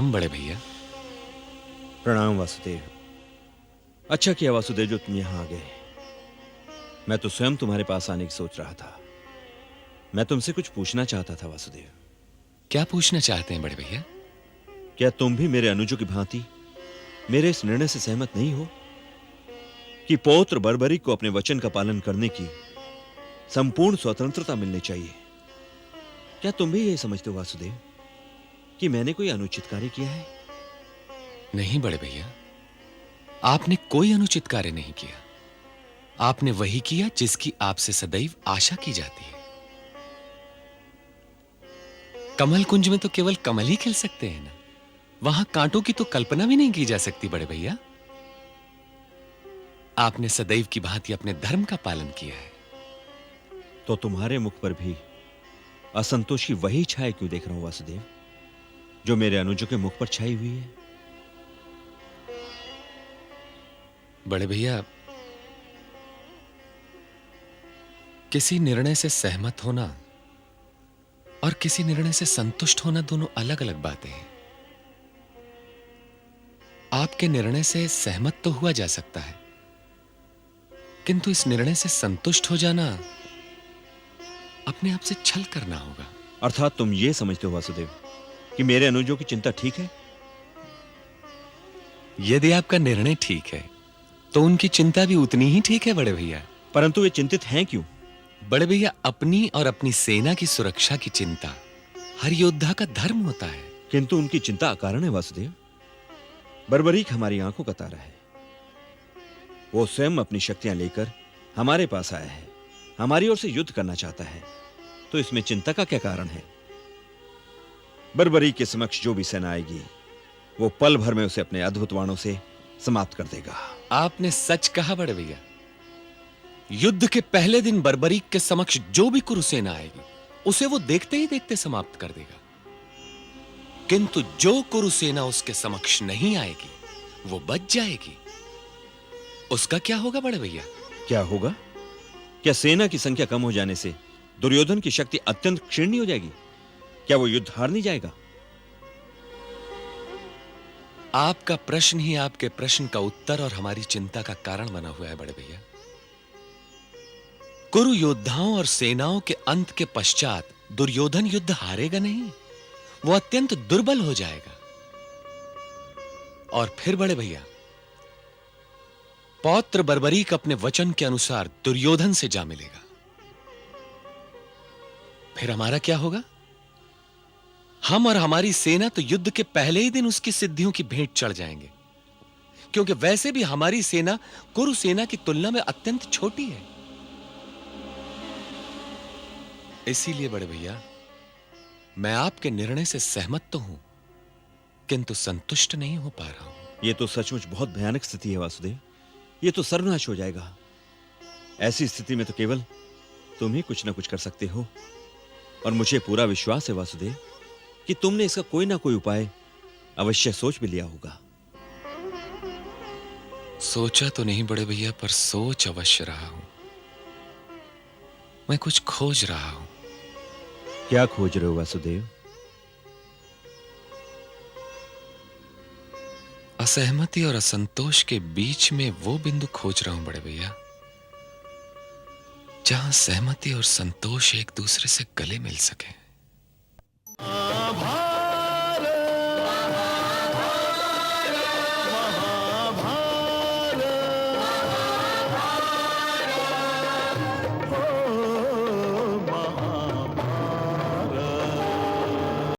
प्रणाम बड़े भैया। प्रणाम वासुदेव। अच्छा किया वासुदेव जो तुम यहां आ गए। मैं तो स्वयं तुम्हारे पास आने की सोच रहा था। मैं तुमसे कुछ पूछना चाहता था वासुदेव। क्या पूछना चाहते हैं बड़े भैया? क्या तुम भी मेरे अनुजों की भांति मेरे इस निर्णय से सहमत नहीं हो कि पौत्र बर्बरीक को अपने वचन का पालन करने की संपूर्ण स्वतंत्रता मिलनी चाहिए? क्या तुम भी यही समझते हो वासुदेव कि मैंने कोई अनुचित कार्य किया है? नहीं बड़े भैया, आपने कोई अनुचित कार्य नहीं किया। आपने वही किया जिसकी आपसे सदैव आशा की जाती है। कमल कुंज में तो केवल कमल ही खिल सकते हैं ना, वहां कांटों की तो कल्पना भी नहीं की जा सकती बड़े भैया। आपने सदैव की भांति अपने धर्म का पालन किया है। तो तुम्हारे मुख पर भी असंतोष की वही छाया क्यों देख रहा हूं वासुदेव, जो मेरे अनुजों के मुख पर छाई हुई है? बड़े भैया, किसी निर्णय से सहमत होना और किसी निर्णय से संतुष्ट होना दोनों अलग अलग बातें हैं। आपके निर्णय से सहमत तो हुआ जा सकता है, किंतु इस निर्णय से संतुष्ट हो जाना अपने आप से छल करना होगा। अर्थात तुम ये समझते हो वासुदेव कि मेरे अनुजों की चिंता ठीक है? यदि आपका निर्णय ठीक है तो उनकी चिंता भी उतनी ही ठीक है बड़े भैया। परंतु वे चिंतित हैं क्यों? बड़े भैया, अपनी और अपनी सेना की सुरक्षा की चिंता हर योद्धा का धर्म होता है। किंतु उनकी चिंता अकारण है वासुदेव। बर्बरीक हमारी आंखों का तारा है। वो स्वयं अपनी शक्तियां लेकर हमारे पास आया है, हमारी ओर से युद्ध करना चाहता है, तो इसमें चिंता का क्या कारण है? बर्बरीक के समक्ष जो भी सेना आएगी वो पल भर में उसे अपने अद्भुत बाणों से समाप्त कर देगा। आपने सच कहा बड़े भैया। युद्ध के पहले दिन बर्बरीक के समक्ष जो भी कुरुसेना आएगी उसे वो देखते ही देखते समाप्त कर देगा, किंतु जो कुरुसेना उसके समक्ष नहीं आएगी वो बच जाएगी। उसका क्या होगा बड़े भैया? क्या होगा? क्या सेना की संख्या कम हो जाने से दुर्योधन की शक्ति अत्यंत क्षीण हो जाएगी? क्या वो युद्ध हार नहीं जाएगा? आपका प्रश्न ही आपके प्रश्न का उत्तर और हमारी चिंता का कारण बना हुआ है बड़े भैया। कुरु योद्धाओं और सेनाओं के अंत के पश्चात दुर्योधन युद्ध हारेगा नहीं, वो अत्यंत दुर्बल हो जाएगा। और फिर बड़े भैया, पौत्र बर्बरीक अपने वचन के अनुसार दुर्योधन से जा मिलेगा। फिर हमारा क्या होगा? हम और हमारी सेना तो युद्ध के पहले ही दिन उसकी सिद्धियों की भेंट चढ़ जाएंगे, क्योंकि वैसे भी हमारी सेना कुरु सेना की तुलना में अत्यंत छोटी है। इसीलिए बड़े भैया, मैं आपके निर्णय से सहमत तो हूं, किंतु संतुष्ट नहीं हो पा रहा हूं। यह तो सचमुच बहुत भयानक स्थिति है वासुदेव। यह तो सर्वनाश हो जाएगा। ऐसी स्थिति में तो केवल तुम ही कुछ ना कुछ कर सकते हो, और मुझे पूरा विश्वास है वासुदेव कि तुमने इसका कोई ना कोई उपाय अवश्य सोच भी लिया होगा। सोचा तो नहीं बड़े भैया, पर सोच अवश्य रहा हूं। मैं कुछ खोज रहा हूं। क्या खोज रहे हो वासुदेव? असहमति और असंतोष के बीच में वो बिंदु खोज रहा हूं बड़े भैया, जहां सहमति और संतोष एक दूसरे से गले मिल सके।